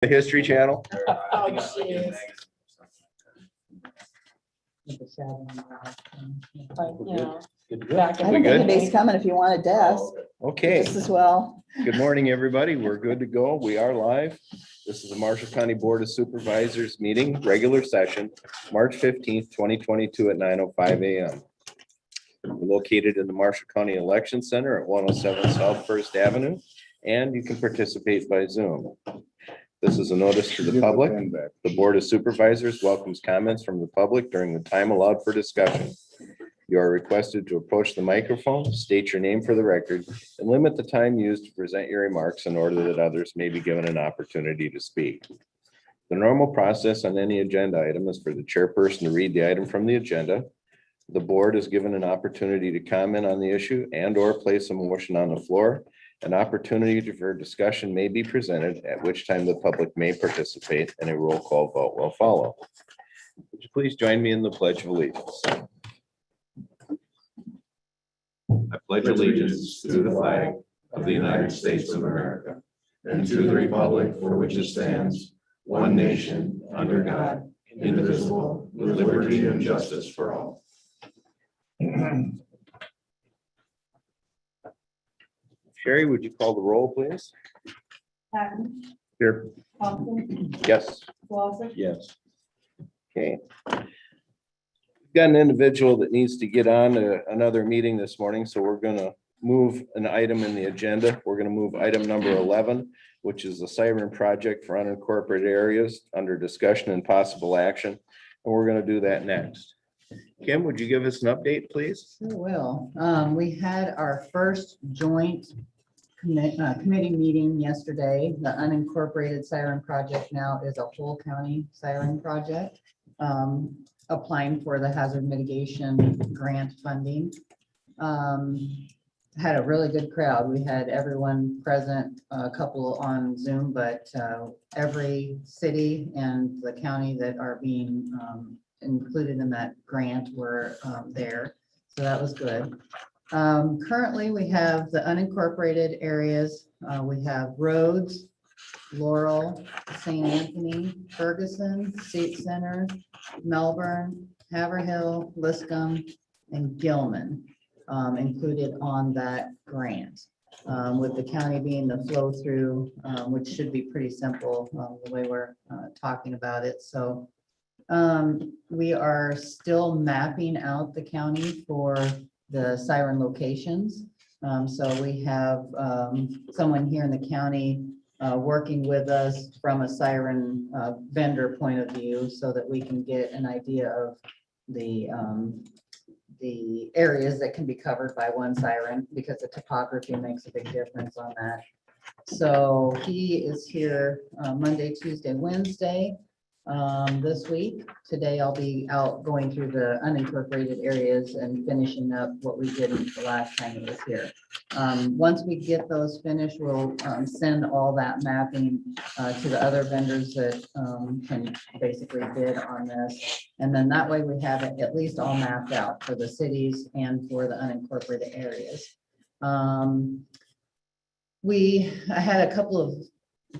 The History Channel. Oh, jeez. But, you know, back I in We don't the think good? day. anybody's coming if you want a desk, Okay, just as well. good morning, everybody. We're good to go. We are live. This is the Marshall County Board of Supervisors meeting, regular session, March 15th, 2022 at 9:05 a.m. We're located in the Marshall County Election Center at 107 South First Avenue, and you can participate by Zoom. This is a notice to the public. The Board of Supervisors welcomes comments from the public during the time allowed for discussion. You are requested to approach the microphone, state your name for the record, and limit the time used to present your remarks in order that others may be given an opportunity to speak. The normal process on any agenda item is for the chairperson to read the item from the agenda. The board is given an opportunity to comment on the issue and/or place a motion on the floor. An opportunity for discussion may be presented, at which time the public may participate, and a roll call vote will follow. Would you please join me in the Pledge of Allegiance? I pledge allegiance to the flag of the United States of America and to the republic for which it stands, one nation, under God, indivisible, with liberty and justice for all. Sherry, would you call the roll, please? Patton, Here. Thompson, Yes. Clausen, Yes. Okay. We've got an individual that needs to get on to another meeting this morning, so we're gonna move an item in the agenda. We're gonna move item number 11, which is the siren project for unincorporated areas under discussion and possible action. And we're gonna do that next. Kim, would you give us an update, please? Sure will. We had our first joint committee meeting yesterday. The unincorporated siren project now is a whole county siren project. Applying for the hazard mitigation grant funding. Had a really good crowd. We had everyone present, a couple on Zoom, but every city and the county that are being included in that grant were there. So that was good. Currently, we have the unincorporated areas. We have Rhodes, Laurel, St. Anthony, Ferguson, State Center, Melbourne, Haverhill, Liscum, and Gilman included on that grant. With the county being the flow through, which should be pretty simple the way we're talking about it. So we are still mapping out the county for the siren locations. So we have someone here in the county working with us from a siren vendor point of view so that we can get an idea of the areas that can be covered by one siren, because the topography makes a big difference on that. So he is here Monday, Tuesday, Wednesday this week. Today I'll be out going through the unincorporated areas and finishing up what we did the last time he was here. Once we get those finished, we'll send all that mapping to the other vendors that can basically bid on this. And then that way we have it at least all mapped out for the cities and for the unincorporated areas. I had a couple of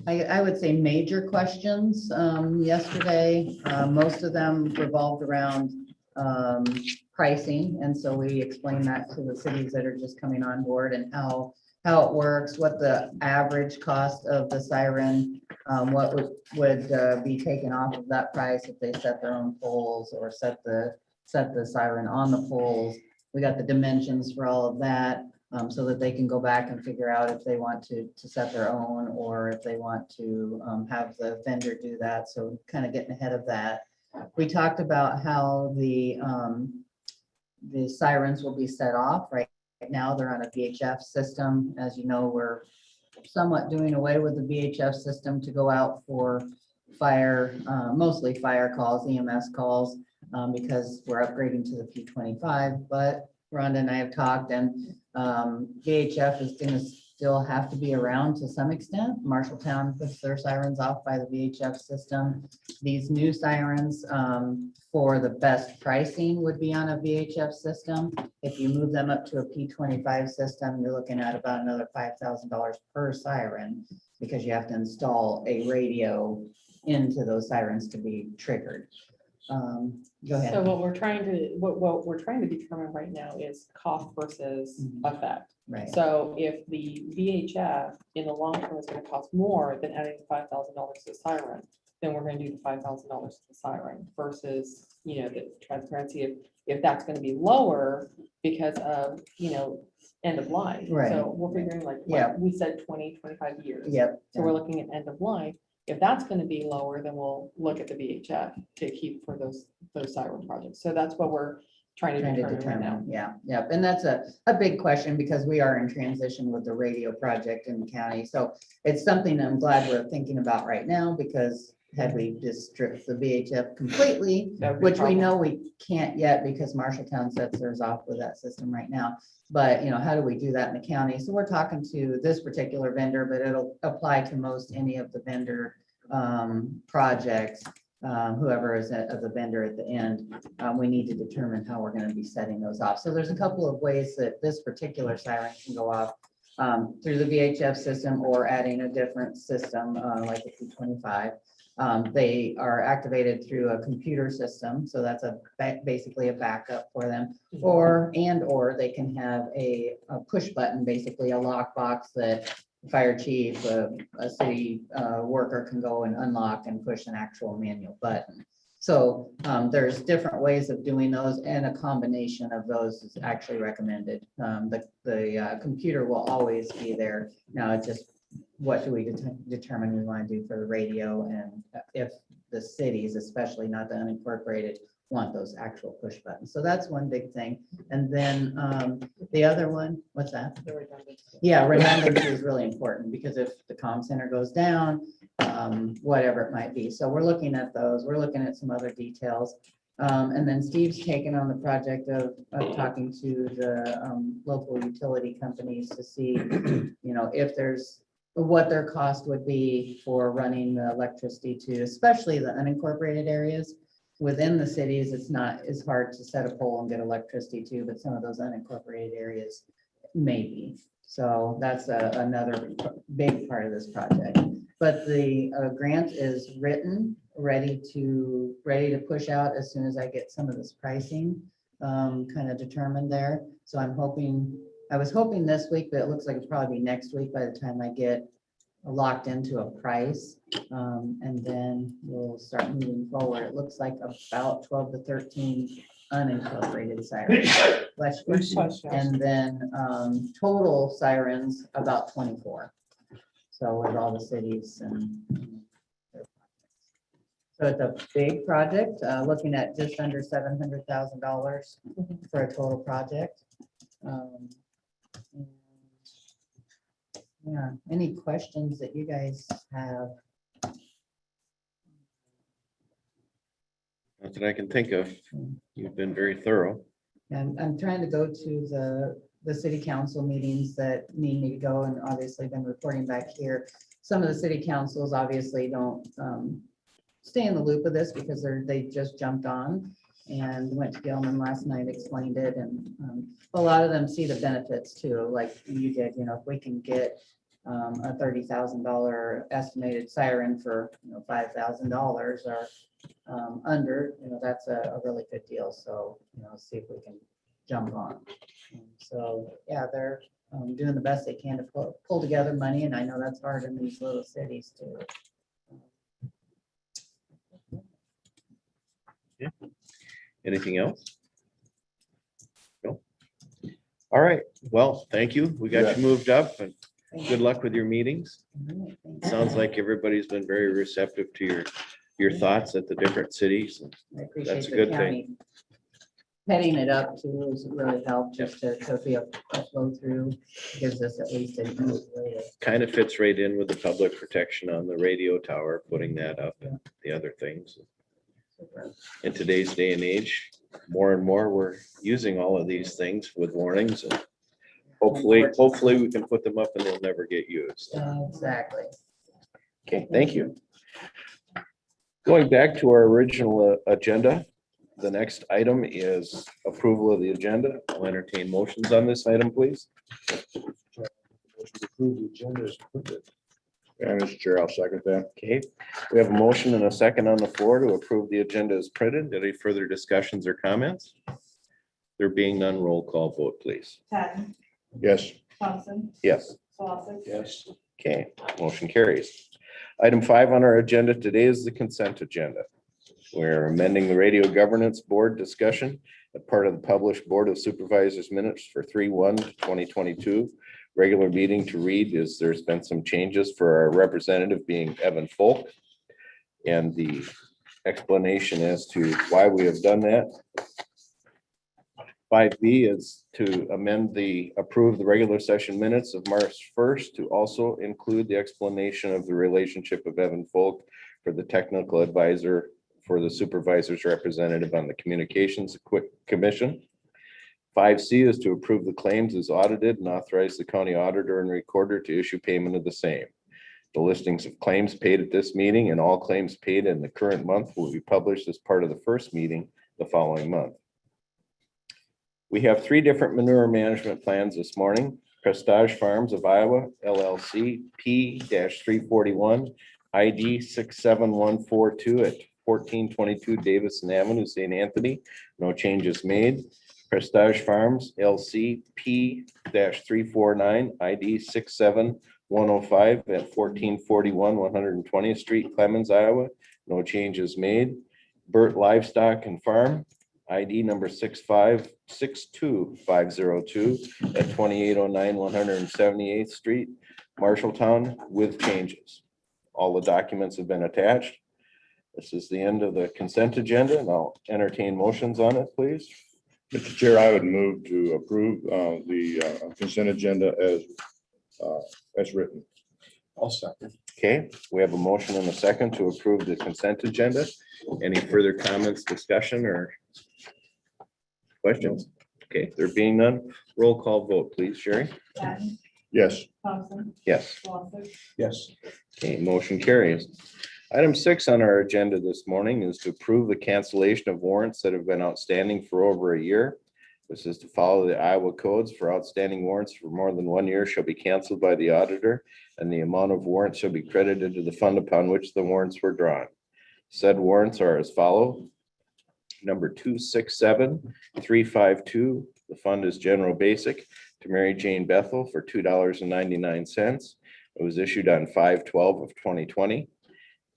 I would say major questions yesterday. Most of them revolved around pricing. And so we explained that to the cities that are just coming on board and how it works, what the average cost of the siren, what would be taken off of that price if they set their own poles or set the siren on the poles. We got the dimensions for all of that. So that they can go back and figure out if they want to set their own or if they want to have the vendor do that. So kind of getting ahead of that. We talked about how the sirens will be set off. Right now they're on a VHF system. As you know, we're somewhat doing away with the VHF system to go out for fire, mostly fire calls, EMS calls, because we're upgrading to the P25. But Rhonda and I have talked, and VHF is going to still have to be around to some extent. Marshalltown puts their sirens off by the VHF system. These new sirens for the best pricing would be on a VHF system. If you move them up to a P25 system, you're looking at about another $5,000 per siren. because you have to install a radio into those sirens to be triggered. Go So ahead. what we're trying to determine right now is cost versus effect. Right, So if the VHF in the long term is gonna cost more than adding $5,000 to the siren, then we're gonna do the $5,000 to the siren versus, the transparency. If that's gonna be lower because of, end of life. Right. So we're figuring like, Yeah. we said 20-25 years. yep. So we're looking at end of life. If that's gonna be lower, then we'll look at the VHF to keep for those siren projects. So that's what we're trying to Trying to determine right now. determine, yeah, yeah, and that's a big question because we are in transition with the radio project in the county, so it's something I'm glad we're thinking about right now, because had we just stripped the VHF completely, That would be a which we problem. know we can't yet because Marshalltown sets theirs off with that system right now, but how do we do that in the county? So we're talking to this particular vendor, but it'll apply to most any of the vendor projects. Whoever is the vendor at the end, we need to determine how we're gonna be setting those off. So there's a couple of ways that this particular siren can go off, through the VHF system or adding a different system, like the P25. They are activated through a computer system, so that's basically a backup for them. Or they can have a push button, basically a lockbox that fire chief, a city worker can go and unlock and push an actual manual button. So there's different ways of doing those, and a combination of those is actually recommended. The computer will always be there. Now, it's just what do we determine we want to do for the radio, and if the cities, especially not the unincorporated, want those actual push buttons. So that's one big thing. And then the other one, what's that? The redundancy. Yeah, redundancy is really important because if the comm center goes down, whatever it might be. So we're looking at those. We're looking at some other details. And then Steve's taken on the project of talking to the local utility companies to see, if there's what their cost would be for running the electricity to, especially the unincorporated areas. Within the cities, it's not as hard to set a pole and get electricity to, but some of those unincorporated areas maybe. So that's another big part of this project. But the grant is written, ready to push out as soon as I get some of this pricing kind of determined there. So I was hoping this week, but it looks like it'll probably be next week by the time I get locked into a price. And then we'll start moving forward. It looks like about 12 to 13 unincorporated sirens. Bless you. And then total sirens, about 24. So with all the cities and. So it's a big project, looking at just under $700,000 for a total project. Yeah, any questions that you guys have? Not that I can think of. You've been very thorough. And I'm trying to go to the city council meetings that need me to go, and obviously been reporting back here. Some of the city councils obviously don't stay in the loop of this because they just jumped on and went to Gilman last night, explained it, and a lot of them see the benefits too, like you did. If we can get a $30,000 estimated siren for $5,000 or under, that's a really good deal. So see if we can jump on. So yeah, they're doing the best they can to pull together money, and I know that's hard in these little cities too. Anything else? No. All right. Well, thank you. We got you moved up, and good luck with your meetings. Sounds like everybody's been very receptive to your thoughts at the different cities. I appreciate That's a the good county heading it up too, has really helped just to be a flow through, gives us at least an easy way to. Kind of fits right in with the public protection on the radio tower, putting that up and the other things. In today's day and age, more and more, we're using all of these things with warnings, and hopefully we can put them up and they'll never get used. Exactly. Okay, thank you. Going back to our original agenda, the next item is approval of the agenda. I'll entertain motions on this item, please. Motion to approve the agenda is printed. And Mr. Chair, I'll second that. Okay, we have a motion and a second on the floor to approve the agenda as printed. Any further discussions or comments? There being none, roll call vote, please. Patton, Yes. Thompson, Yes. Slosson. Yes. Okay, motion carries. Item 5 on our agenda today is the consent agenda. We're amending the radio governance board discussion as part of the published Board of Supervisors minutes for 3/1/2022. Regular meeting to read is there's been some changes for our representative being Evan Folk. And the explanation as to why we have done that. 5B is to approve the regular session minutes of March 1st to also include the explanation of the relationship of Evan Folk for the technical advisor for the supervisor's representative on the Communications Commission. 5C is to approve the claims as audited and authorize the county auditor and recorder to issue payment of the same. The listings of claims paid at this meeting and all claims paid in the current month will be published as part of the first meeting the following month. We have 3 different manure management plans this morning. Prestige Farms of Iowa, LLC, P-341, ID 67142 at 1422 Davison Avenue, St. Anthony. No changes made. Prestige Farms, LC, P-349, ID 67105 at 1441 120th Street, Clemens, Iowa. No changes made. Burt Livestock and Farm, ID number 6562502 at 2809 178th Street, Marshalltown, with changes. All the documents have been attached. This is the end of the consent agenda, and I'll entertain motions on it, please. Mr. Chair, I would move to approve the consent agenda as written. I'll second. Okay, we have a motion and a second to approve the consent agenda. Any further comments, discussion, or questions? Okay, there being none, roll call vote, please, Sherry. Patton, Yes. Thompson, Yes. Slosson. Yes. Okay, motion carries. Item 6 on our agenda this morning is to approve the cancellation of warrants that have been outstanding for over a year. This is to follow the Iowa codes for outstanding warrants for more than 1 year shall be canceled by the auditor, and the amount of warrants shall be credited to the fund upon which the warrants were drawn. Said warrants are as follow. Number 267352, the fund is general basic to Mary Jane Bethel for $2.99. It was issued on 5/12 of 2020.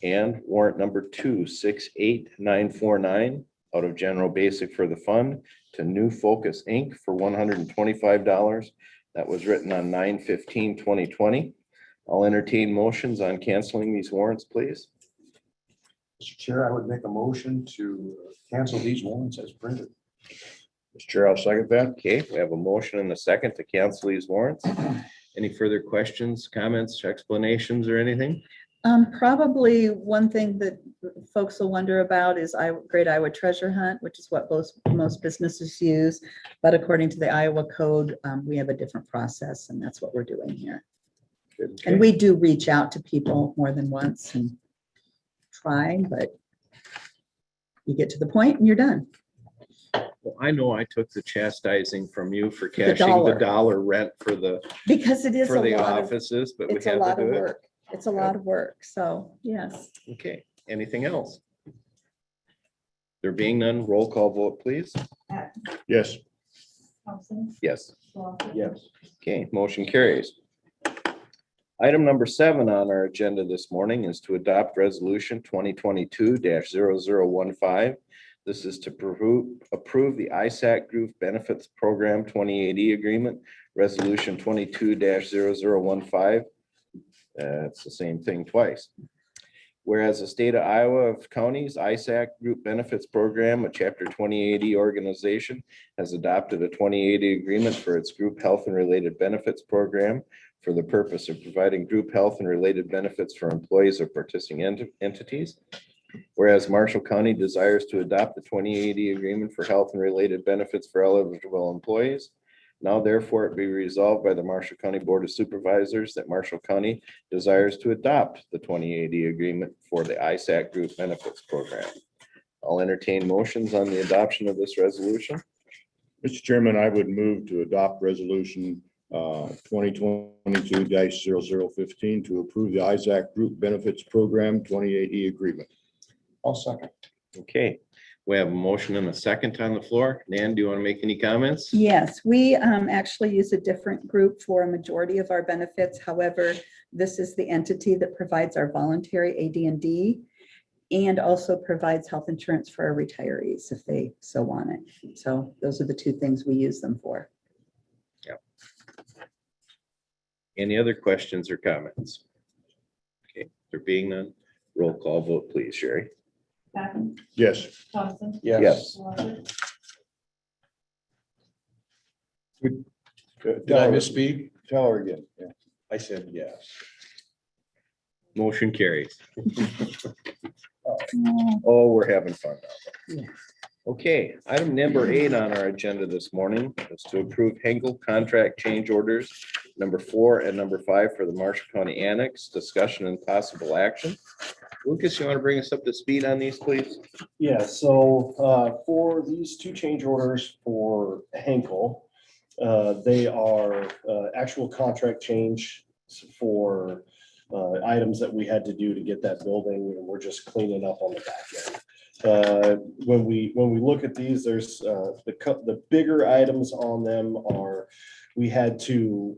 And warrant number 268949 out of general basic for the fund to New Focus Inc. for $125. That was written on 9/15/2020. I'll entertain motions on canceling these warrants, please. Mr. Chair, I would make a motion to cancel these warrants as printed. Mr. Chair, I'll second that. Okay, we have a motion and a second to cancel these warrants. Any further questions, comments, explanations, or anything? Probably one thing that folks will wonder about is Great Iowa Treasure Hunt, which is what most businesses use. But according to the Iowa code, we have a different process, and that's what we're doing here. And we do reach out to people more than once and try, but you get to the point and you're done. Well, I know I took the chastising from you for cashing the dollar. dollar rent for the Because it is a the lot of, offices, but we it's a had lot to of do it. work. It's a lot of work. So, yes. Okay, anything else? There being none, roll call vote, please. Patton, Yes. Thompson, Yes. Slosson. Yes. Okay, motion carries. Item number 7 on our agenda this morning is to adopt resolution 2022-0015. This is to approve the ISAC Group Benefits Program 2080 agreement, resolution 22-0015. It's the same thing twice. Whereas the state of Iowa of counties, ISAC Group Benefits Program, a Chapter 2080 organization, has adopted a 2080 agreement for its group health and related benefits program for the purpose of providing group health and related benefits for employees of participating entities. Whereas Marshall County desires to adopt the 2080 agreement for health and related benefits for eligible employees. Now therefore it be resolved by the Marshall County Board of Supervisors that Marshall County desires to adopt the 2080 agreement for the ISAC Group Benefits Program. I'll entertain motions on the adoption of this resolution. Mr. Chairman, I would move to adopt resolution 2022-0015 to approve the Isaac Group Benefits Program 28E agreement. I'll second. Okay, we have a motion and a second on the floor. Nan, do you want to make any comments? Yes, we actually use a different group for a majority of our benefits. However, this is the entity that provides our voluntary AD&D and also provides health insurance for our retirees if they so want it. So those are the two things we use them for. Any other questions or comments? Okay, there being none, roll call vote, please, Sherry. Patton, Yes. Thompson. Yes. Rogers, Did I misspeak? Tell her again. Yeah. I said yes. Motion carries. Oh, we're having fun now. Yeah. Okay, item number 8 on our agenda this morning is to approve Henkel contract change orders number 4 and number 5 for the Marshall County Annex. Discussion and possible action. Lucas, you want to bring us up to speed on these, please? Yeah, so for these two change orders for Henkel, they are actual contract change for items that we had to do to get that building, and we're just cleaning up on the back end. When we look at these, there's the bigger items on them are, we had to,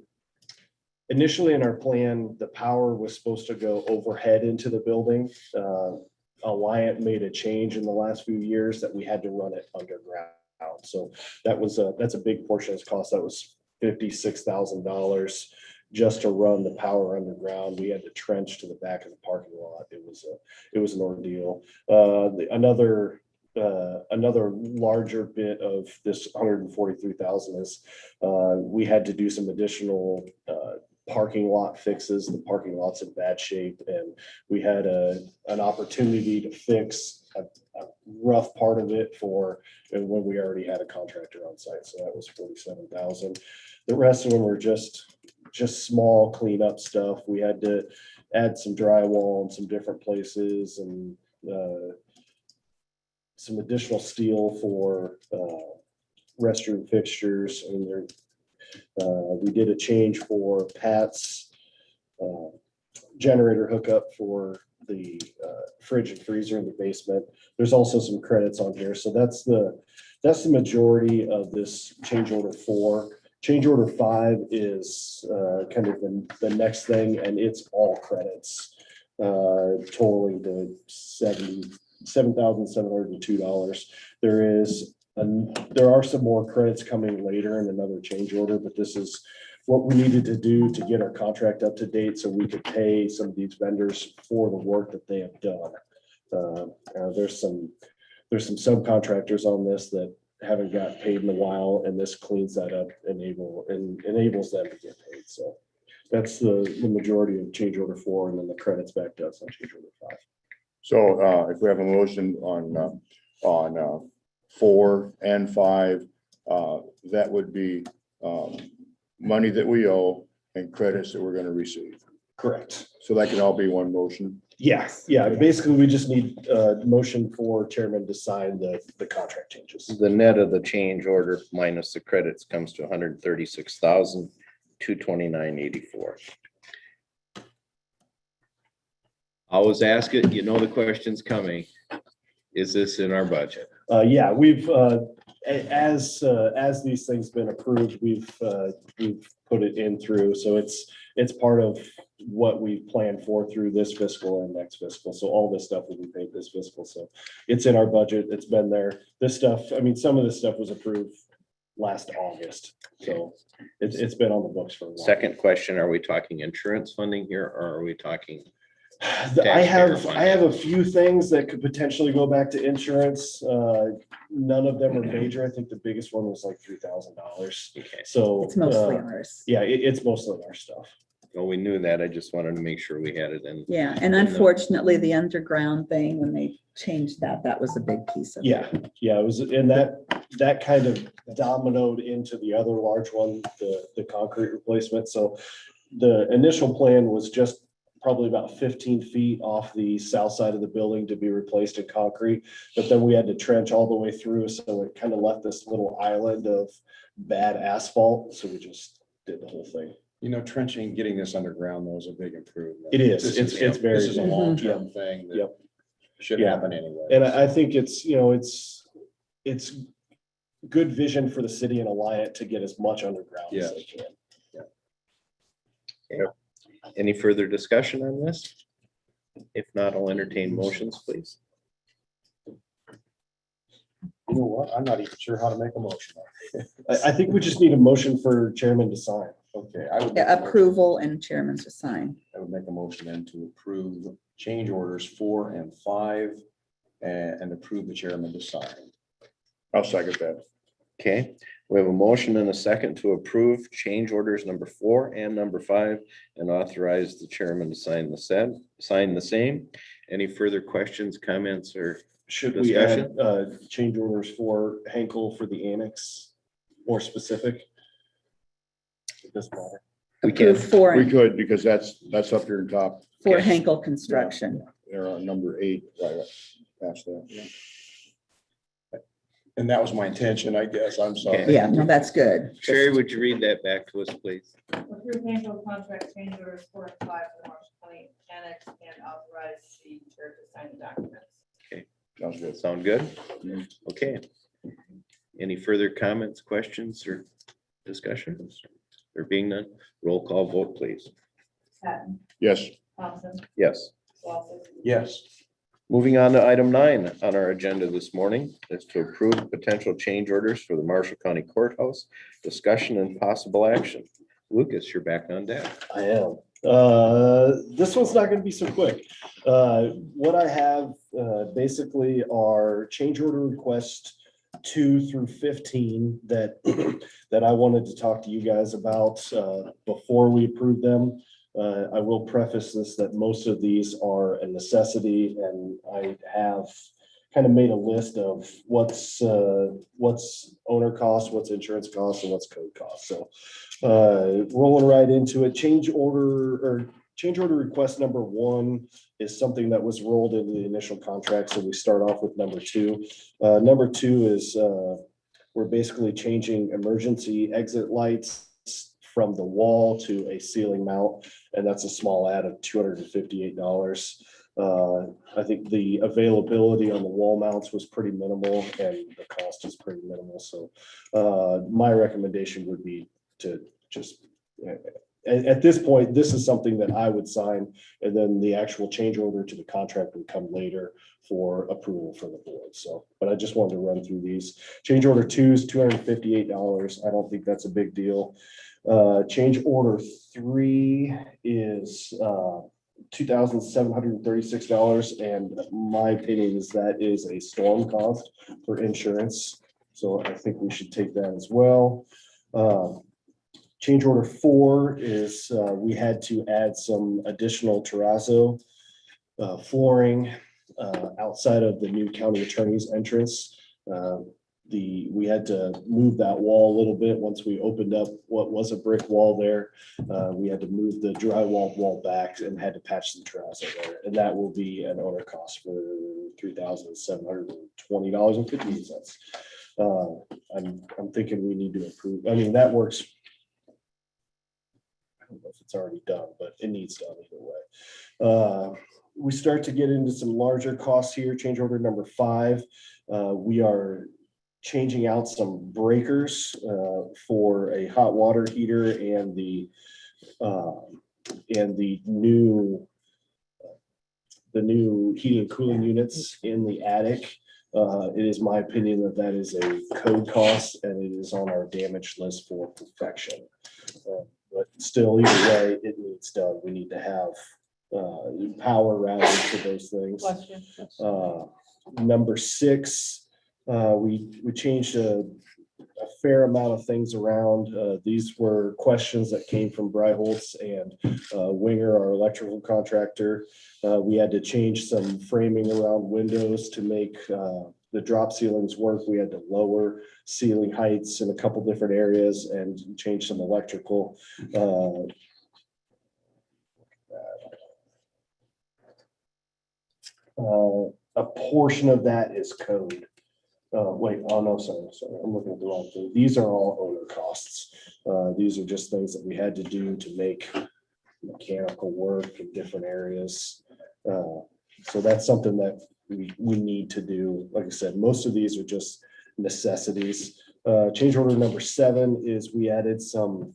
initially in our plan, the power was supposed to go overhead into the building. Alliant made a change in the last few years that we had to run it underground. So that's a big portion of this cost. That was $56,000 just to run the power underground. We had to trench to the back of the parking lot. It was an ordeal. Another larger bit of this 143,000 is we had to do some additional parking lot fixes. The parking lot's in bad shape, and we had an opportunity to fix a rough part of it when we already had a contractor on site. So that was 47,000. The rest of them were just small cleanup stuff. We had to add some drywall in some different places and some additional steel for restroom fixtures. And we did a change for Pat's generator hookup for the fridge and freezer in the basement. There's also some credits on here. So that's the majority of this change order 4. Change order 5 is kind of the next thing, and it's all credits, totaling to $77,702. There are some more credits coming later in another change order, but this is what we needed to do to get our contract up to date so we could pay some of these vendors for the work that they have done. There's some subcontractors on this that haven't got paid in a while, and this cleans that up, enables them to get paid. So that's the majority of change order 4, and then the credits back to us on change order 5. So if we have a motion on 4 and 5, that would be money that we owe and credits that we're going to receive. Correct. So that can all be one motion. Yeah. Basically, we just need a motion for chairman to sign the contract changes. The net of the change order minus the credits comes to $136,229.84. Always ask it, you know the question's coming. Is this in our budget? Yeah, we've as these things been approved, we've put it in through. So it's part of what we planned for through this fiscal and next fiscal. So all this stuff will be paid this fiscal. So it's in our budget. It's been there. This stuff, I mean, some of this stuff was approved last August. So it's been on the books for a while. Second question, are we talking insurance funding here, or are we talking? I have a few things that could potentially go back to insurance. None of them are major. I think the biggest one was like $3,000. Okay. So It's mostly ours. yeah, it's mostly our stuff. Well, we knew that. I just wanted to make sure we had it in. Yeah, and unfortunately, the underground thing, when they changed that was a big piece of it. Yeah, it was, and that kind of dominoed into the other large one, the concrete replacement. So the initial plan was just probably about 15 feet off the south side of the building to be replaced in concrete. But then we had to trench all the way through. So it kind of left this little island of bad asphalt. So we just did the whole thing. You know, trenching, getting this underground though is a big improvement. It is. This It's very This is a big. long-term thing that Yep. should Yeah. happen anyway. And I think it's, you know, it's good vision for the city and Alliant to get as much underground as they can. Any further discussion on this? If not, I'll entertain motions, please. You know what? I'm not even sure how to make a motion. I think we just need a motion for chairman to sign. Okay, I would. make Yeah, a motion- approval and chairman to sign. I would make a motion then to approve change orders 4 and 5 and approve the chairman to sign. I'll second that. Okay, we have a motion and a second to approve change orders number 4 and number 5 and authorize the chairman to sign the same. Any further questions, comments, or Should we add change orders for Henkel for the annex more specific? It doesn't matter. we can? Approve for, We could, because that's up here in top, for Okay. Henkel Construction. they're on number 8, right past that. And that was my intention, I guess. I'm sorry. Yeah, no, that's good. Sherry, would you read that back to us, please? Approve Hanco contract change orders 4 and 5 for the Marshall County Annex and authorize the chair to sign the documents. Sounds good. Sound good? Okay. Any further comments, questions, or discussions? There being none, roll call vote, please. Patton, Yes, Thompson, Yes. Wallace, Yes. Moving on to item 9 on our agenda this morning is to approve potential change orders for the Marshall County Courthouse, discussion and possible action. Lucas, you're back on deck. I am. This one's not gonna be so quick. What I have, basically are change order requests 2 through 15 that, that I wanted to talk to you guys about, before we approve them. I will preface this that most of these are a necessity, and I have kind of made a list of what's owner costs, what's insurance costs, and what's code costs. So rolling right into it, change order request number 1 is something that was rolled into the initial contract. So we start off with number 2. Number 2 is we're basically changing emergency exit lights from the wall to a ceiling mount, and that's a small add of $258. I think the availability on the wall mounts was pretty minimal and the cost is pretty minimal. So my recommendation would be to just, at this point, this is something that I would sign, and then the actual change order to the contract would come later for approval from the board. So, but I just wanted to run through these. Change order 2 is $258. I don't think that's a big deal. Change order 3 is $2,736, and my opinion is that is a storm cost for insurance. So I think we should take that as well. Change order 4 is we had to add some additional terrazzo flooring outside of the new county attorney's entrance. We had to move that wall a little bit once we opened up what was a brick wall there. We had to move the drywall wall back and had to patch some terrazzo there. And that will be an owner cost for $3,720.58. I'm thinking we need to improve. I mean, that works. I don't know if it's already done, but it needs done either way. We start to get into some larger costs here. Change order number 5. We are changing out some breakers for a hot water heater and the new heating and cooling units in the attic. It is my opinion that that is a code cost, and it is on our damage list for perfection. But still, either way, it needs done. We need to have power routing for those things. Question. Number 6, we changed a fair amount of things around. These were questions that came from Bryholtz and Winger, our electrical contractor. We had to change some framing around windows to make the drop ceilings work. We had to lower ceiling heights in a couple different areas and change some electrical. A portion of that is code. Wait, oh no, sorry, I'm looking at the wrong thing. These are all owner costs. These are just things that we had to do to make mechanical work in different areas. So that's something that we need to do. Like I said, most of these are just necessities. Change order number 7 is we added some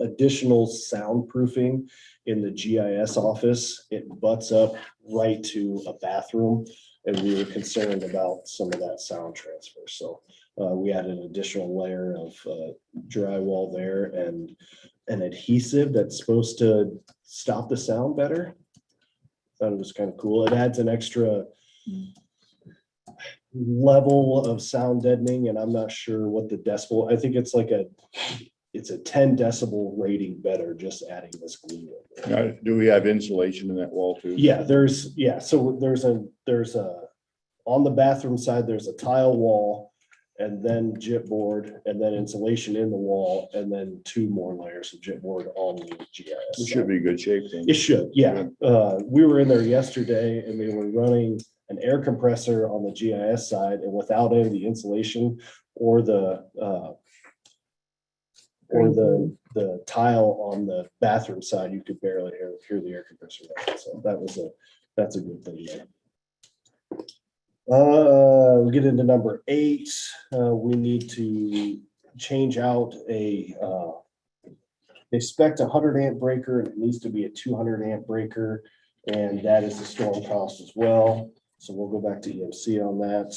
additional soundproofing in the GIS office. It butts up right to a bathroom, and we were concerned about some of that sound transfer. So we added an additional layer of drywall there and an adhesive that's supposed to stop the sound better. Thought it was kind of cool. It adds an extra level of sound deadening, and I'm not sure what the decibel, I think it's like it's a 10 decibel rating better just adding this glue. Now, do we have insulation in that wall too? Yeah, so there's a, on the bathroom side, there's a tile wall and then gypboard and then insulation in the wall and then 2 more layers of gypboard on the GIS. It should be good shape then. It should, yeah. We were in there yesterday and they were running an air compressor on the GIS side, and without any of the insulation or the tile on the bathroom side, you could barely hear the air compressor. So that's a good thing there. We get into number 8. We need to change out they spec'd a 100 amp breaker and it needs to be a 200 amp breaker, and that is the storm cost as well. So we'll go back to EMC on that.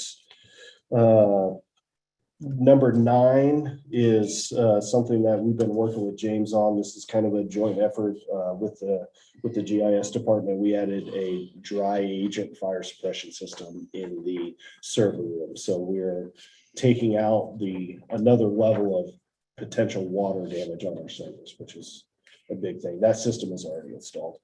Number 9 is something that we've been working with James on. This is kind of a joint effort with the GIS department. We added a dry agent fire suppression system in the server room. So we're taking out another level of potential water damage on our servers, which is a big thing. That system is already installed.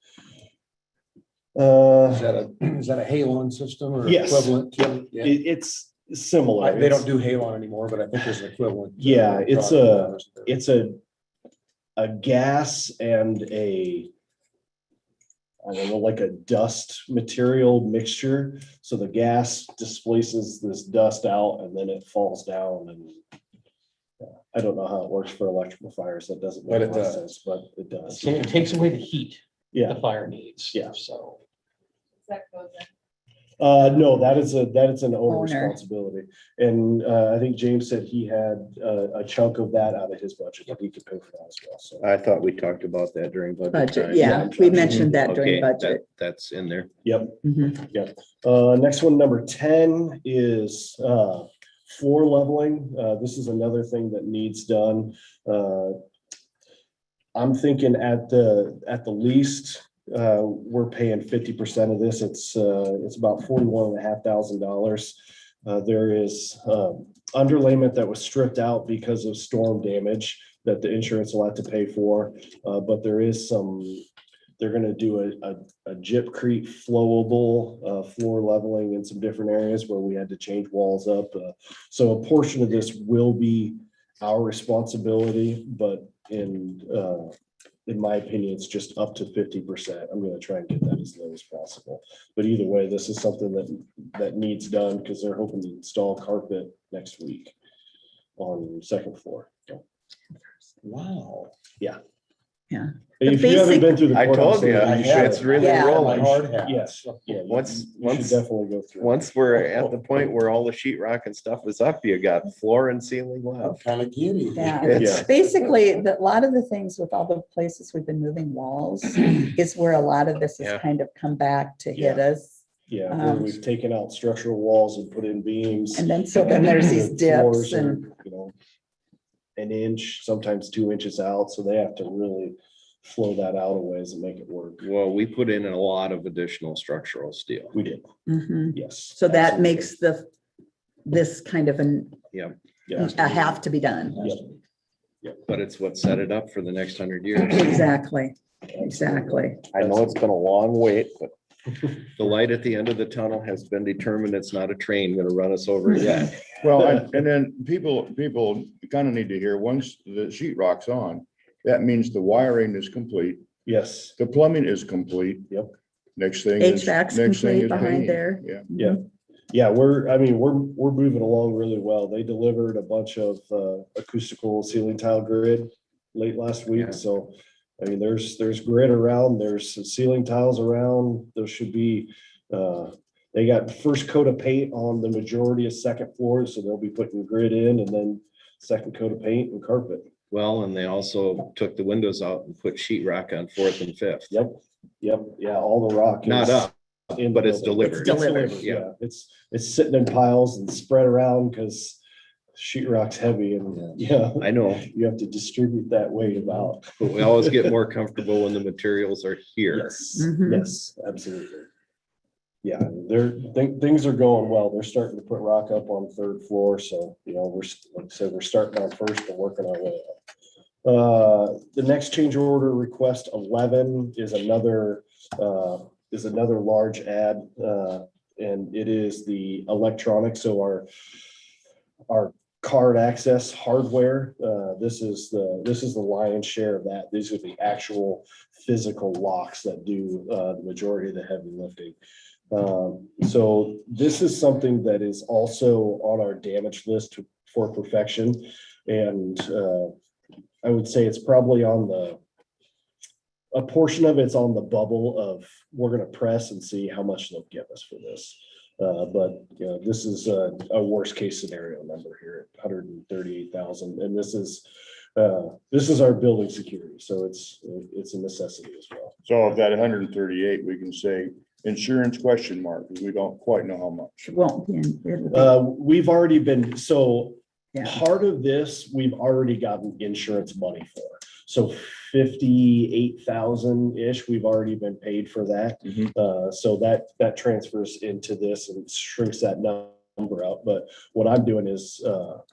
Is that a Halon system or Yes. equivalent? to- Yeah. It's similar. They don't do Halon anymore, but I think there's an equivalent. Yeah, it's a gas and I don't know, like a dust material mixture. So the gas displaces this dust out and then it falls down, and I don't know how it works for electrical fires. That doesn't But make it a lot of does. sense, but it does. So it takes away the heat Yeah. the fire needs. Yeah. So. That goes in. No, that is an owner Owner. responsibility. And I think James said he had a chunk of that out of his budget that he could pay for that as well. So. I thought we talked about that during budget Budget, time. yeah, we mentioned that during Okay, budget. that's in there. Yep. Mhm. Next one, number 10 is floor leveling. This is another thing that needs done. I'm thinking at the least, we're paying 50% of this. It's about $41,500. There is underlayment that was stripped out because of storm damage that the insurance will have to pay for. But there is they're gonna do a gypcrete flowable floor leveling in some different areas where we had to change walls up. So a portion of this will be our responsibility, but in my opinion, it's just up to 50%. I'm gonna try and get that as low as possible. But either way, this is something that needs done because they're hoping to install carpet next week on 2nd floor. Wow. Yeah. Yeah. If The you haven't been through the I courthouse, told you, you should. it's really Yeah. rolling. Hard hat. Yes. Yeah, Once- you should once- definitely go through. Once we're at the point where all the sheetrock and stuff is up, you got floor and ceiling I'm left. kind of giddy. Yeah, It's- basically, a lot of the things with all the places we've been moving walls is where a lot of this has Yeah. kind of come back to hit us. Yeah, where Um, we've taken out structural walls and put in beams. And then, so then there's these The floors dips are, and, you know, an inch, sometimes 2 inches out, so they have to really flow that out a ways and make it work. Well, we put in a lot of additional structural steel. We did, Mhm. yes. So that absolutely. makes this kind of Yeah. a have to be done. But it's what set it up for the next 100 years. Exactly, exactly. I know it's been a long wait, but the light at the end of the tunnel has been determined. It's not a train gonna run us over yet. Well, and then people kind of need to hear, once the sheetrock's on, that means the wiring is complete, Yes, the plumbing is complete. Yep. Next thing is. HVAC's next thing complete is behind painting. there. Yeah. yeah. Yeah, we're moving along really well. They delivered a bunch of acoustical ceiling tile grid late last Yeah. week, so. I mean, there's grid around, there's some ceiling tiles around, there should be, they got first coat of paint on the majority of second floors, so they'll be putting grid in and then second coat of paint and carpet. Well, and they also took the windows out and put sheetrock on fourth and fifth. Yep, yeah, all the rock. Not is up, in but the it's building. delivered. Delivered, yeah. It's sitting in piles and spread around because sheetrock's heavy and, yeah, I know, you have to distribute that weight about. but we always get more comfortable when the materials are here. Yes, Mhm. yes, absolutely. Yeah, things are going well. They're starting to put rock up on third floor, so, you know, like I said, we're starting on first and working our way up. The next change order request 11 is another large ad, and it is the electronics, so our card access hardware. This is the lion's share of that. These are the actual physical locks that do the majority of the heavy lifting. So this is something that is also on our damage list for perfection. And I would say it's probably on a portion of it's on the bubble of we're going to press and see how much they'll give us for this. But you know, this is a worst case scenario number here at 138,000, and this is our building security, so it's a necessity as well. So of that 138, we can say insurance question mark, because we don't quite know how much. It won't be it'll be- We've already been, so Yeah. part of this, we've already gotten insurance money for. So 58,000-ish, we've already been paid for that. So that transfers into this and shrinks that number out. But what I'm doing is on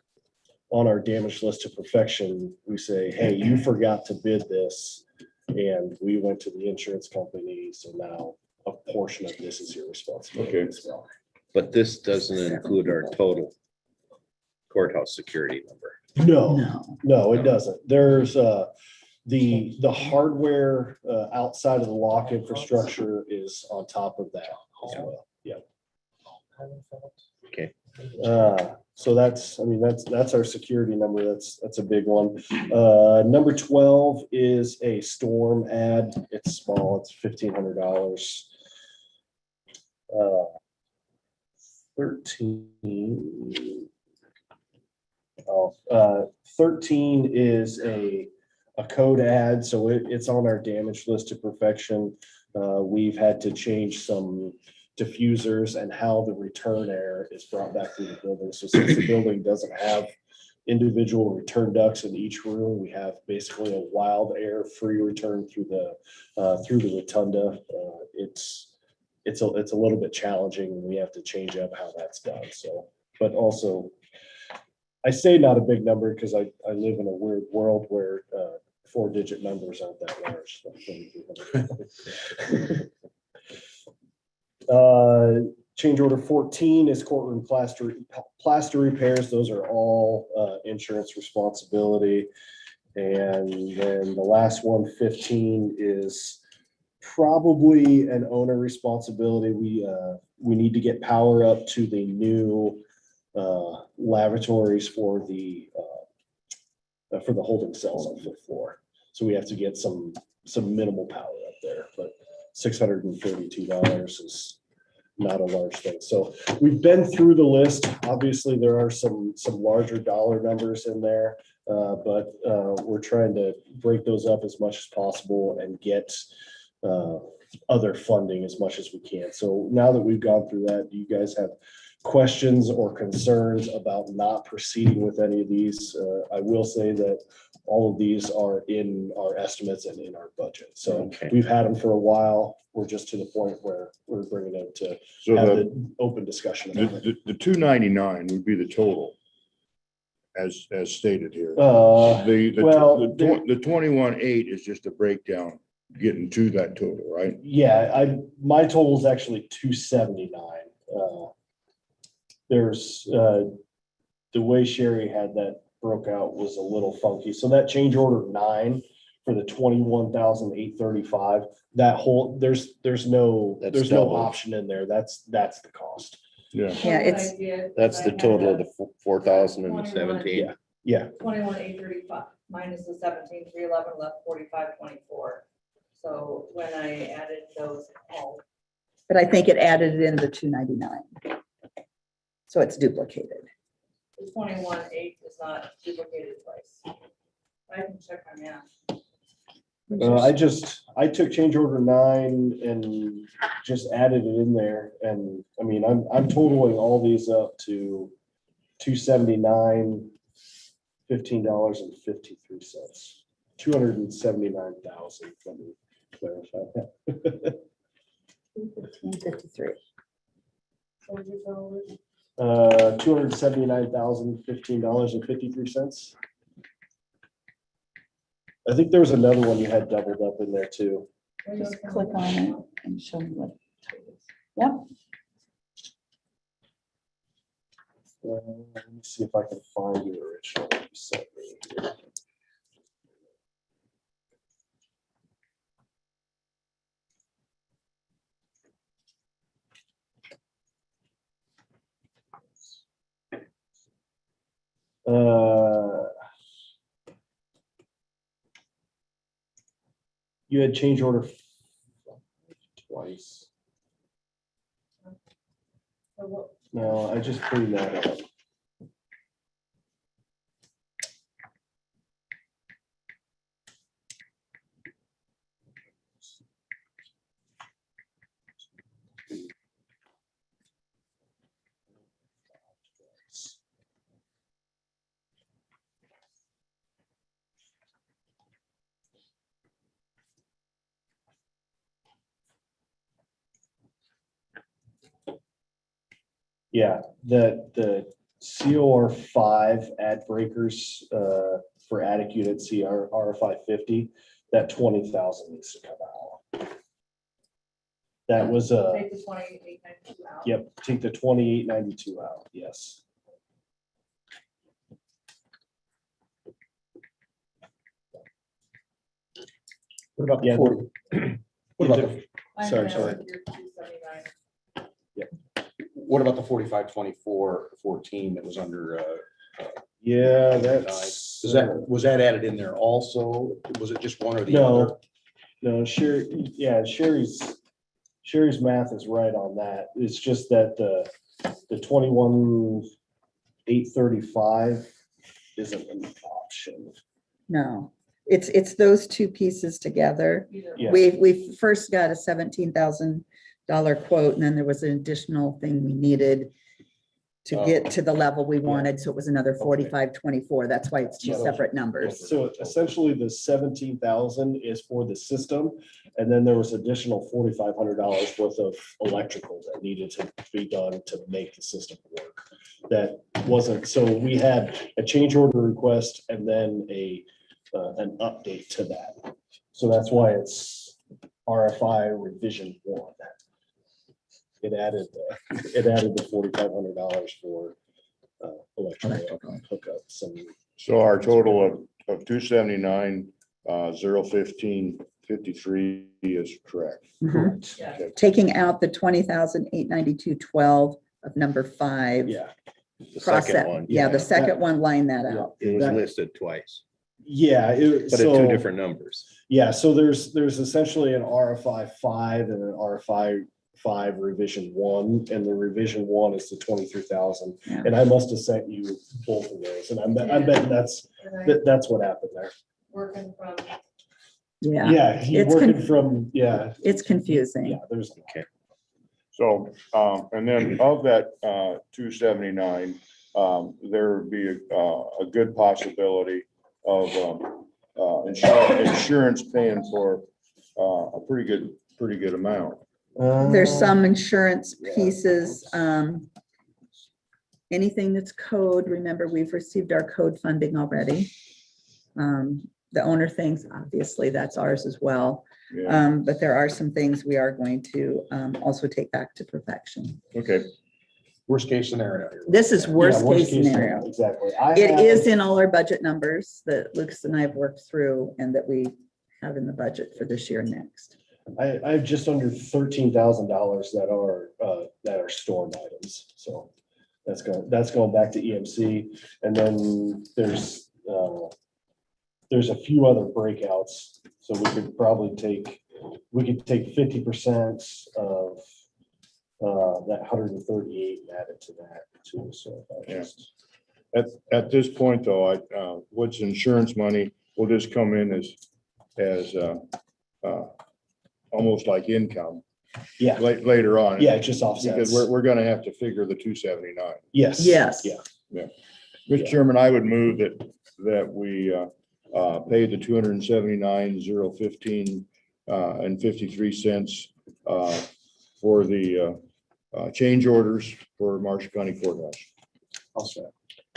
our damage list to perfection, we say, hey, you forgot to bid this. And we went to the insurance company, so now a portion of this is your responsibility Okay. as well. But this doesn't include our total courthouse security number. No, it doesn't. There's the hardware outside of the lock infrastructure is on top of that as well. Yeah. Okay. So that's our security number. That's a big one. Number 12 is a storm ad. It's small. It's $1,500. 13 is a code ad, so it's on our damage list to perfection. We've had to change some diffusers and how the return air is brought back through the building. So since the building doesn't have individual return ducts in each room, we have basically a wild air free return through the rotunda. It's a little bit challenging. We have to change up how that's done. So, but also, I say not a big number because I live in a weird world where 4-digit numbers aren't that large. Change order 14 is courtroom plaster repairs. Those are all insurance responsibility. And then the last one, 15, is probably an owner responsibility. We need to get power up to the new lavatories for the holding cells on the fifth floor. So we have to get some minimal power up there, but $632 is not a large thing. So we've been through the list. Obviously, there are some larger dollar numbers in there, but we're trying to break those up as much as possible and get other funding as much as we can. So now that we've gone through that, do you guys have questions or concerns about not proceeding with any of these? I will say that all of these are in our estimates and in our budget. So we've had them for a while. We're just to the point where we're bringing them to have the open discussion about it. The 299 would be the total as stated here. The 21,800 is just a breakdown getting to that total, right? Yeah, my total is actually 279. There's the way Sherry had that broke out was a little funky. So that change order 9 for the 21,835, that whole there's no double. option in there. That's the cost. Yeah. Yeah, it's, That's the total of the 4,017. Yeah, 21,835 minus the 17,311 left 45,24. So when I added those all, but I think it added it in the 299. So it's duplicated. the 21,8 is not duplicated twice. I can check my math. I took change order 9 and just added it in there. And I mean, I'm totaling all these up to $279, $15.53. 279,000. Let me clarify that. 215.53. What was your total? $279,015.53. I think there was another one you had doubled up in there too. Just click on it and show me what. it is. Yep. Let me see if I can find the original one you sent me here. You had change order twice. So what- No, I just cleaned that up. Yeah, the COR 5 ad breakers for attic unit CR RFI 50, that 20,000 needs to come out. That was Take the 28,892 out. yep, take the 2892 out, yes. What about Yeah, the 40? What about the, I'm sorry, gonna sorry. do 279. What about the 452414 that was under, Yeah, that's. was that added in there also? Was it just one or the No. other? No, Sherry, yeah, Sherry's math is right on that. It's just that the 21,835 isn't an option. No, it's those two pieces together. Either Yeah. We first got a $17,000 quote, and then there was an additional thing we needed to get to the level we wanted, so it was another 4524. That's why it's two Yeah. separate numbers. So essentially the 17,000 is for the system. And then there was additional $4,500 worth of electrical that needed to be done to make the system work. That wasn't, so we had a change order request and then an update to that. So that's why it's RFI revision 1. It added the $4,500 for electrical hookups and. So our total of 279, 015.53 is correct. Mhm. Yeah. Okay. Taking out the 20,892.12 of number 5. Yeah, The Cross second that, one, yeah, the Yeah, second one, line that yeah. out. it was That- listed twice, yeah. but at two different numbers. Yeah, so there's essentially an RFI 5 and an RFI 5 revision 1, and the revision 1 is the 23,000. Yeah. And I must have sent you both of those, and I'm betting that's what happened there. Working from, Yeah, Yeah, he It's working con- from, yeah, it's confusing. yeah, there's. So, and then of that 279, there would be a good possibility of insurance paying for a pretty good amount. There's some insurance Yeah. pieces, anything that's code, remember, we've received our code funding already. The owner things, obviously, that's ours as well. Yeah, But there are some things we are going to also take back to perfection. okay. Worst case scenario here. This is Yeah, worst case scenario. Exactly. It is in all our budget numbers that Lucas and I have worked through and that we have in the budget for this year and next. I have just under $13,000 that are stored items, so that's going back to EMC. And then there's a few other breakouts, so we could probably take 50% of that 138 and add it to that too, so if I Yeah. just. At this point, though, what's insurance money will just come in as almost like income Yeah, later on. yeah, it just offsets. Because we're gonna have to figure the 279. Yes. Yes. Yeah. Mr. Chairman, I would move that we pay the 279,015 and 53 cents for the change orders for Marshall County Courthouse. I'll say.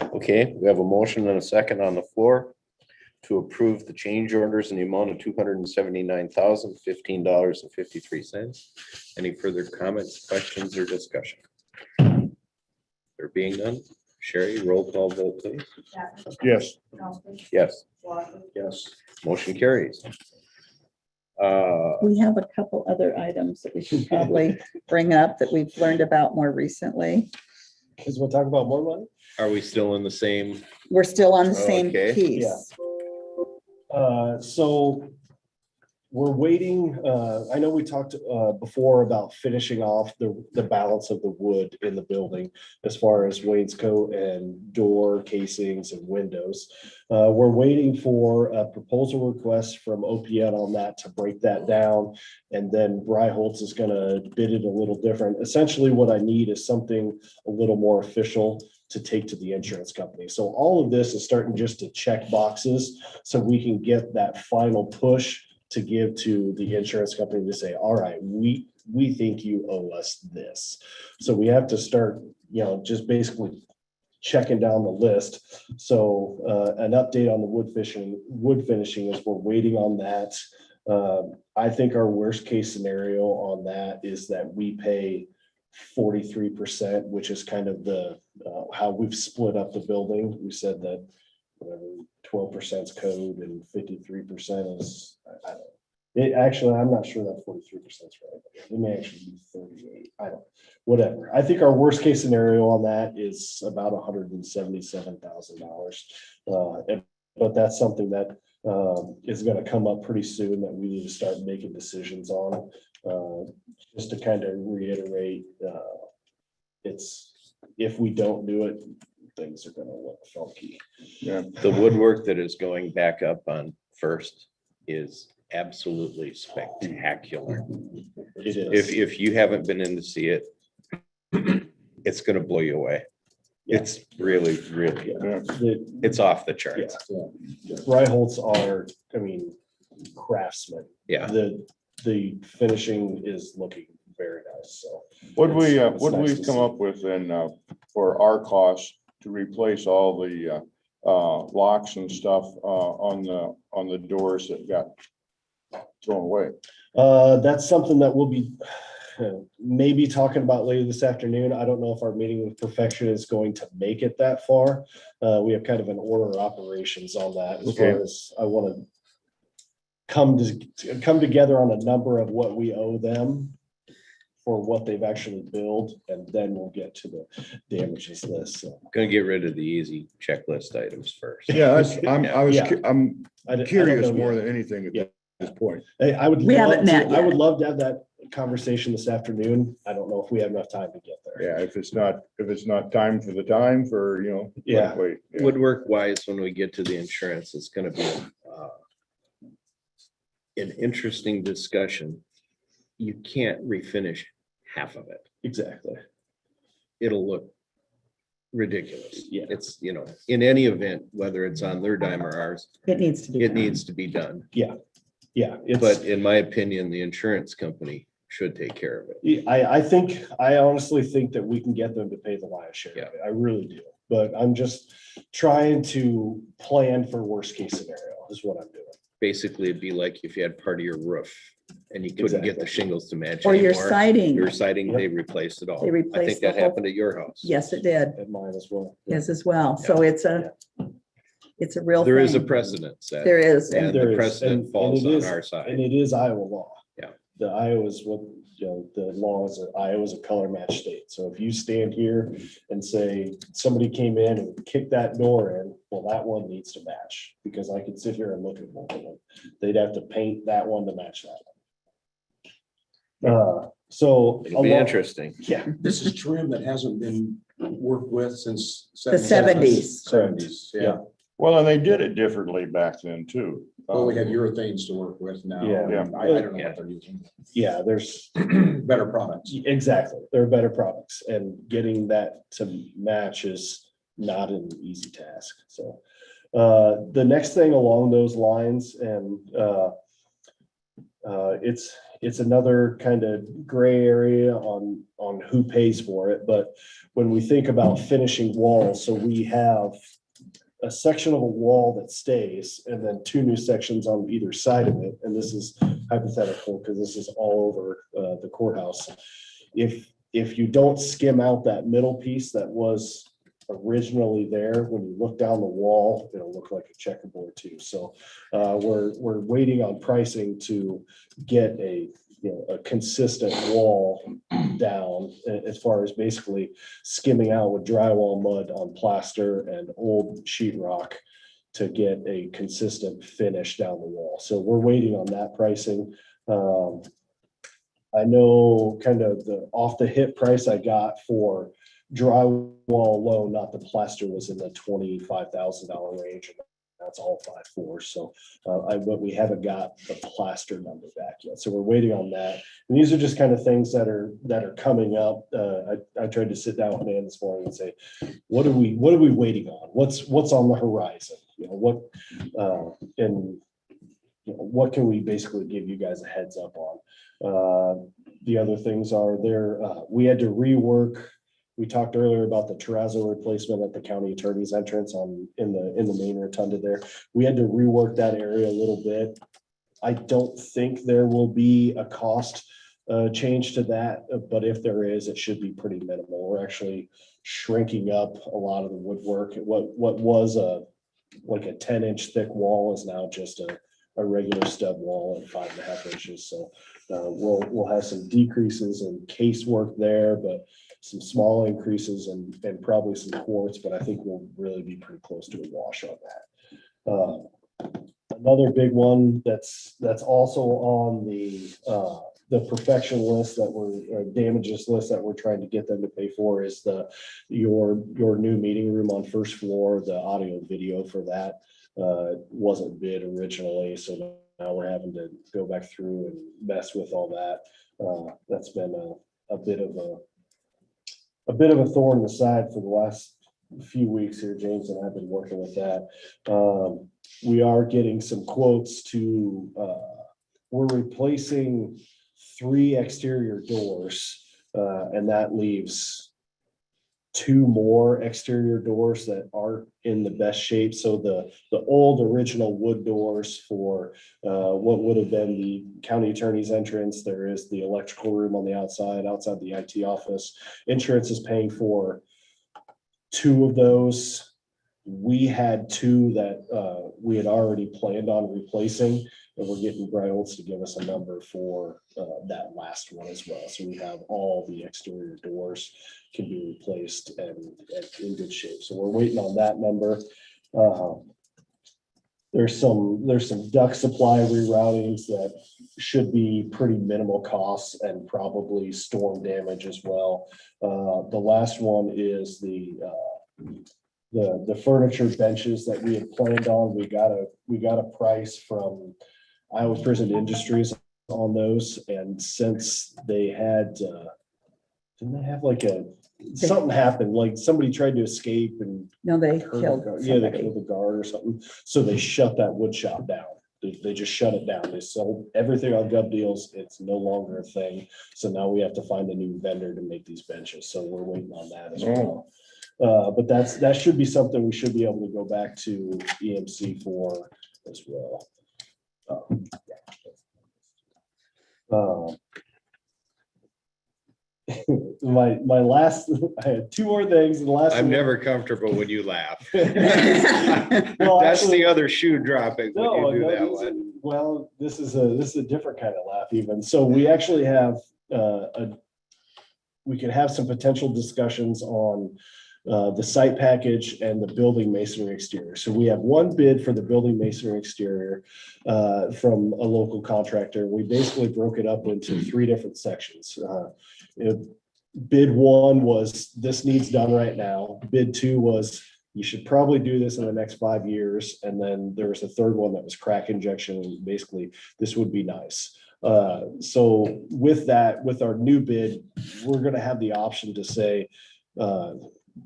Okay, we have a motion and a second on the floor to approve the change orders in the amount of $279,015.53. Any further comments, questions, or discussion? There being none, Sherry, roll call vote, please. Chapman, Yes. Johnson, Yes, Wadsworth, Yes. motion carries. We have a couple other items that we should probably bring up that we've learned about more recently. Because we'll talk about more money. Are we still in the same? We're still on the same Okay. piece. So we're waiting, I know we talked before about finishing off the balance of the wood in the building as far as wainscot and door casings and windows. We're waiting for a proposal request from OPM on that to break that down. And then Bryholtz is gonna bid it a little different. Essentially, what I need is something a little more official to take to the insurance company. So all of this is starting just to check boxes so we can get that final push to give to the insurance company to say, all right, we think you owe us this. So we have to start, just basically checking down the list. So an update on the wood finishing is we're waiting on that. I think our worst case scenario on that is that we pay 43%, which is kind of the how we've split up the building. We said that whatever 12% is code and 53% is, I don't know. Actually, I'm not sure that 43% is right. It may actually be 38. I don't, whatever. I think our worst case scenario on that is about $177,000. But that's something that is going to come up pretty soon that we need to start making decisions on. Just to kind of reiterate, if we don't do it, things are gonna look funky. Yeah. The woodwork that is going back up on First is absolutely spectacular. It is. If you haven't been in to see it, it's gonna blow you away. It's really, really, it's off the charts. Bryholtz are, craftsmen. Yeah. The finishing is looking very nice, so. What we It's nice to come see. up with then for our costs to replace all the locks and stuff on the doors that got thrown away? That's something that we'll be maybe talking about later this afternoon. I don't know if our meeting with Perfection is going to make it that far. We have kind of an order of operations on that as Okay. far as I want to come together on a number of what we owe them for what they've actually billed, and then we'll get to the damages list. So Gonna get rid of the easy checklist items first. Yeah, I'm I don't curious know more yet. than anything at Yeah. this point. Hey, I would We love haven't met to, I yet. would love to have that conversation this afternoon. I don't know if we have enough time to get there. Yeah, if it's not time for, Yeah. wait. Yeah. Woodwork wise, when we get to the insurance, it's gonna be an interesting discussion. You can't refinish half of it. Exactly. It'll look ridiculous. Yeah. It's, in any event, whether it's on their dime or ours, It needs to be. it done. needs to be done. Yeah. But in my opinion, the insurance company should take care of it. I honestly think that we can get them to pay the lion's share of it. I really do. But I'm just trying to plan for worst case scenario is what I'm doing. Basically, it'd be like if you had part of your roof and you couldn't get the Exactly. shingles to match Or your anymore. siding. Your siding, they replaced it all. They I replaced think the that whole- happened at your house. Yes, it did. At mine as well. Yes, as well. So it's a real There is a thing. precedent set. There is. And There the is, precedent and falls it on is- our And side. it is Iowa law. Yeah. Iowa's what, the law is, Iowa's a color match state. So if you stand here and say somebody came in and kicked that door in, well, that one needs to match, because I could sit here and look at both of them. They'd have to paint that one to match that one. So. It'll be interesting. Yeah. This is trim that hasn't been worked with since. The 70s. 70s, yeah. Well, and they did it differently back then too. Well, we have urethanes to work with now. Yeah. I don't know what they're using. Yeah, there's, Better products. exactly, there are better products, and getting that to match is not an easy task, so. The next thing along those lines, and it's another kind of gray area on who pays for it, but when we think about finishing walls, so we have a section of a wall that stays, and then two new sections on either side of it, and this is hypothetical because this is all over the courthouse. If you don't skim out that middle piece that was originally there, when you look down the wall, it'll look like a checkerboard too. So we're waiting on pricing to get a consistent wall down, as far as basically skimming out with drywall mud on plaster and old sheetrock to get a consistent finish down the wall. So we're waiting on that pricing. I know kind of the off the hip price I got for drywall alone, not the plaster, was in the $25,000 range. That's all 5.4. So but we haven't got the plaster number back yet. So we're waiting on that. And these are just kind of things that are coming up. I tried to sit down with Ann this morning and say, what are we waiting on? What's on the horizon? What can we basically give you guys a heads up on? The other things are there. We had to rework. We talked earlier about the terrazzo replacement at the county attorney's entrance in the main rotunda there. We had to rework that area a little bit. I don't think there will be a cost change to that, but if there is, it should be pretty minimal. We're actually shrinking up a lot of the woodwork. What was like a 10-inch thick wall is now just a regular stud wall at 5.5 inches. So we'll have some decreases in casework there, but some small increases and probably some quartz, but I think we'll really be pretty close to a wash on that. Another big one that's also on the perfection list that we're damages list that we're trying to get them to pay for is your new meeting room on first floor. The audio video for that wasn't bid originally, so now we're having to go back through and mess with all that. That's been a bit of a thorn in the side for the last few weeks here. James and I have been working with that. We are getting some quotes to, we're replacing 3 exterior doors, and that leaves 2 more exterior doors that aren't in the best shape. So the old original wood doors for what would have been the county attorney's entrance, there is the electrical room on the outside the IT office. Insurance is paying for 2 of those. We had 2 that we had already planned on replacing, and we're getting Bryolds to give us a number for that last one as well. So we have all the exterior doors can be replaced and in good shape. So we're waiting on that number. There's some duct supply reroutings that should be pretty minimal costs and probably storm damage as well. The last one is the furniture benches that we had planned on. We got a price from Iowa Prison Industries on those, and since they had didn't they have like something happened, like somebody tried to escape and No, they hurt killed a guard. Yeah, they somebody. killed the guard or something, so they shut that wood shop down. They just shut it down. They sold everything on Gov Deals. It's no longer a thing, so now we have to find a new vendor to make these benches, so we're waiting on that as well. But that should be something we should be able to go back to EMC for as well. my last, I had two more things and the last. I'm one- never comfortable when you laugh. Well, That's actually- the other shoe dropping when No, you do no, that these are- one. well, this is a different kind of laugh even. So we actually have we could have some potential discussions on the site package and the building masonry exterior. So we have one bid for the building masonry exterior from a local contractor. We basically broke it up into three different sections. Bid one was, this needs done right now. Bid two was, you should probably do this in the next 5 years. And then there was a third one that was crack injection. Basically, this would be nice. So with that, with our new bid, we're gonna have the option to say,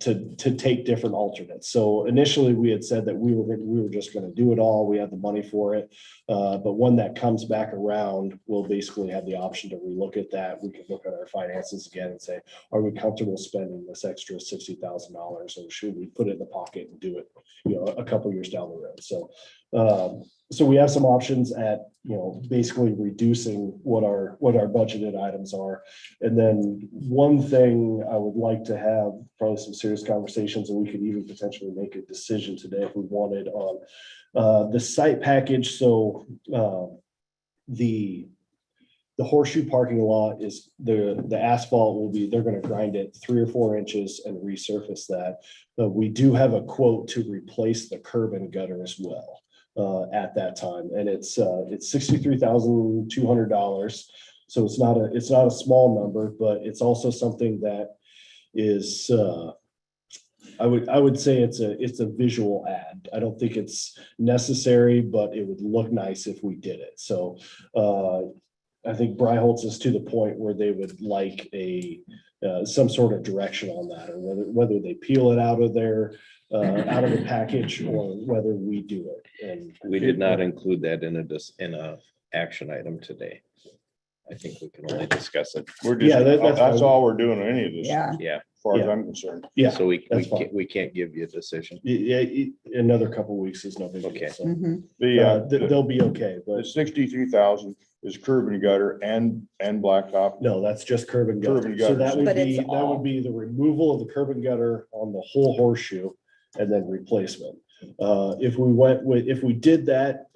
to take different alternates. So initially, we had said that we were just gonna do it all. We had the money for it. But when that comes back around, we'll basically have the option to relook at that. We can look at our finances again and say, are we comfortable spending this extra $60,000, or should we put it in the pocket and do it, a couple years down the road? So we have some options at, basically reducing what our budgeted items are. And then one thing I would like to have probably some serious conversations, and we could even potentially make a decision today if we wanted on the site package. So the horseshoe parking lot is the asphalt will be, they're going to grind it 3 or 4 inches and resurface that. But we do have a quote to replace the curb and gutter as well at that time. And it's $63,200. So it's not a small number, but it's also something that is, I would say it's a visual ad. I don't think it's necessary, but it would look nice if we did it. So I think Bryholtz is to the point where they would like some sort of direction on that, or whether they peel it out of their out of the package, or whether we do it. And We did not include that in a action item today. I think we can only discuss it. We're Yeah, just, that's that's fine. all we're doing on any of this, as Yeah, far as Yeah. I'm concerned. Yeah, So we that's fine. can't give you a decision. Yeah, another couple weeks is no big deal. Okay. So, mhm. they'll be okay, The but 63,000 is curb and gutter and blacktop. no, that's just curb and Curb gutter. and So gutter. that would But it's be, all- the removal of the curb and gutter on the whole horseshoe and then replacement. If we did that,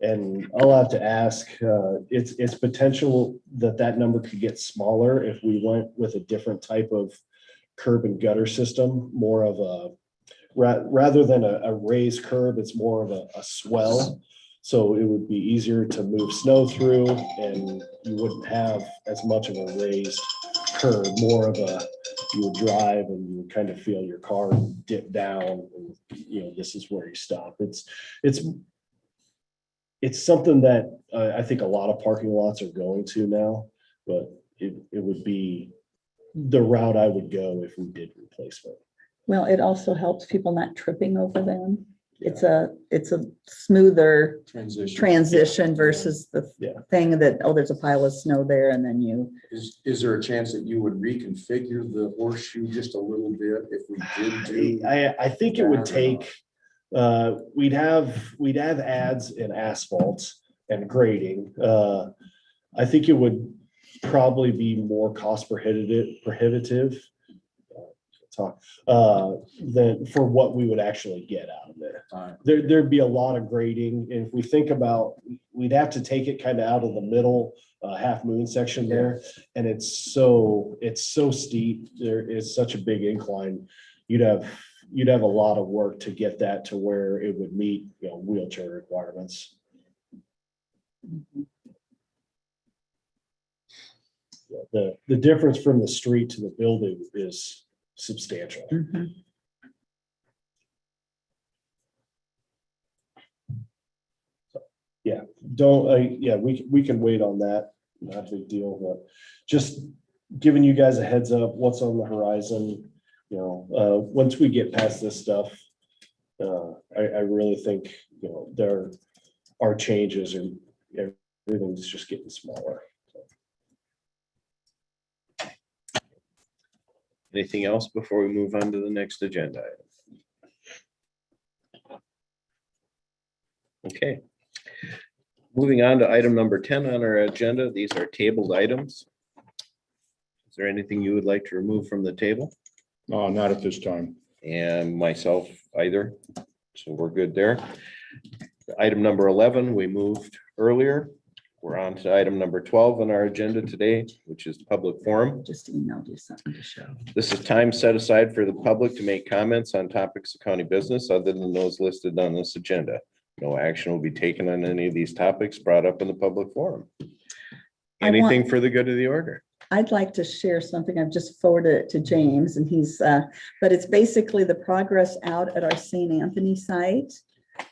and I'll have to ask, it's potential that number could get smaller if we went with a different type of curb and gutter system, more of a, rather than a raised curb, it's more of a swell. So it would be easier to move snow through, and you wouldn't have as much of a raised curb, more of a, you would drive and you would kind of feel your car dip down, and this is where you stop. It's something that I think a lot of parking lots are going to now, but it would be the route I would go if we did replacement. Well, it also helps people not tripping over them. It's a smoother transition versus the Yeah. thing that, oh, there's a pile of snow there, and then you, Is there a chance that you would reconfigure the horseshoe just a little bit if we did do? I think it would take, we'd have ads in asphalt and grading. I think it would probably be more cost prohibitive than for what we would actually get out of it. There'd be a lot of grading. And if we think about, we'd have to take it kind of out of the middle half moon section there. And it's so steep. There is such a big incline. You'd have a lot of work to get that to where it would meet, wheelchair requirements. Yeah, the difference from the street to the building is substantial. mhm. Yeah, we can wait on that. Not a big deal, but just giving you guys a heads up, what's on the horizon. Once we get past this stuff, I really think, there are changes and everything's just getting smaller. Anything else before we move on to the next agenda item? Okay. Moving on to item number 10 on our agenda. These are tabled items. Is there anything you would like to remove from the table? No, not at this time. And myself either. So we're good there. Item number 11, we moved earlier. We're on to item number 12 on our agenda today, which is public forum. Just emailed you something to show. This is time set aside for the public to make comments on topics of county business other than those listed on this agenda. No action will be taken on any of these topics brought up in the public forum. Anything for the good of the order? I'd like to share something. I've just forwarded it to James and he's, but it's basically the progress out at our St. Anthony site.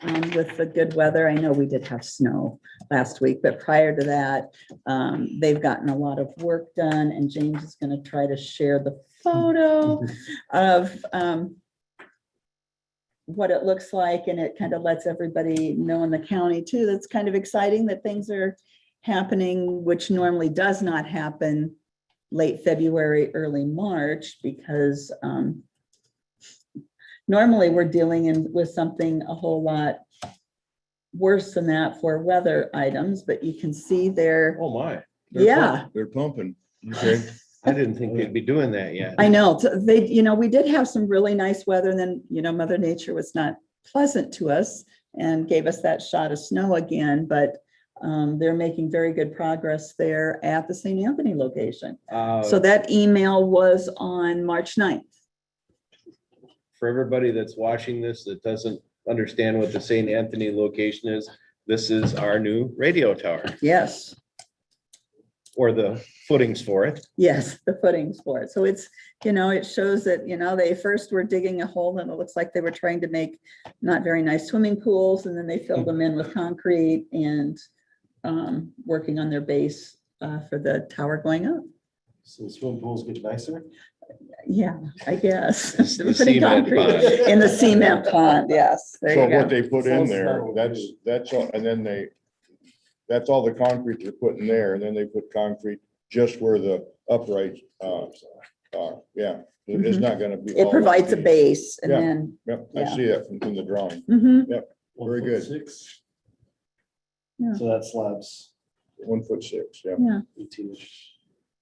With the good weather. I know we did have snow last week, but prior to that, they've gotten a lot of work done and James is going to try to share the photo of what it looks like, and it kind of lets everybody know in the county too. That's kind of exciting that things are happening, which normally does not happen late February, early March, because normally we're dealing with something a whole lot worse than that for weather items, but you can see there. Oh, my. They're pumping. Okay. I didn't think they'd be doing that yet. I know, they, we did have some really nice weather, and then, Mother Nature was not pleasant to us and gave us that shot of snow again, but they're making very good progress there at the St. Anthony location. So that email was on March 9th. For everybody that's watching this that doesn't understand what the St. Anthony location is, this is our new radio tower, Yes, or the footings for it. yes, the footings for it. So it's, it shows that, they first were digging a hole and it looks like they were trying to make not very nice swimming pools, and then they filled them in with concrete and working on their base for the tower going up. So the swimming pools get nicer. Yeah, I guess. It's the They're putting cement concrete pond. in the cement pond, yes. There So you what go. they put in there, that's all, and then that's all the concrete they're putting there, and then they put concrete just where the uprights are. Yeah, it's not gonna be. It all provides a that deep. base and Yeah. then, Yep, I yeah. see that from the drawing. mhm, Very good. 1'6". Yeah. So that slabs 1'6", yeah. yeah, 18-inch.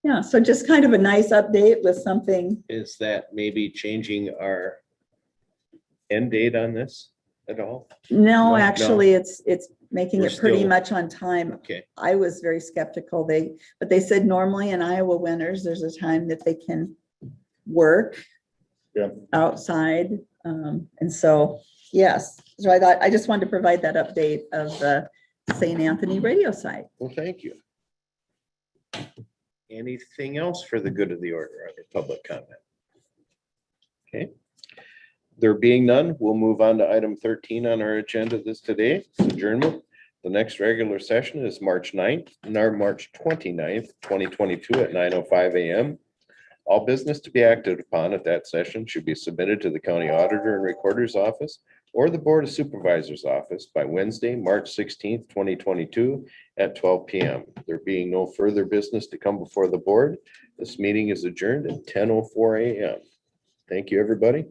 yeah. So just kind of a nice update with something. Is that maybe changing our end date on this at all? No, No. actually, it's making We're it pretty still- much on time. Okay, I was very skeptical. But they said normally in Iowa winters, there's a time that they can work Yeah. outside. And so, yes, so I just wanted to provide that update of the St. Anthony radio site. well, thank you. Anything else for the good of the order under public comment? Okay. There being none, we'll move on to item 13 on our agenda today, adjournment. The next regular session is March 9th, and our March 29th, 2022 at 9:05 a.m. All business to be acted upon at that session should be submitted to the county auditor and recorder's office or the Board of Supervisors office by Wednesday, March 16th, 2022 at 12 p.m. There being no further business to come before the board, this meeting is adjourned at 10:04 a.m. Thank you, everybody.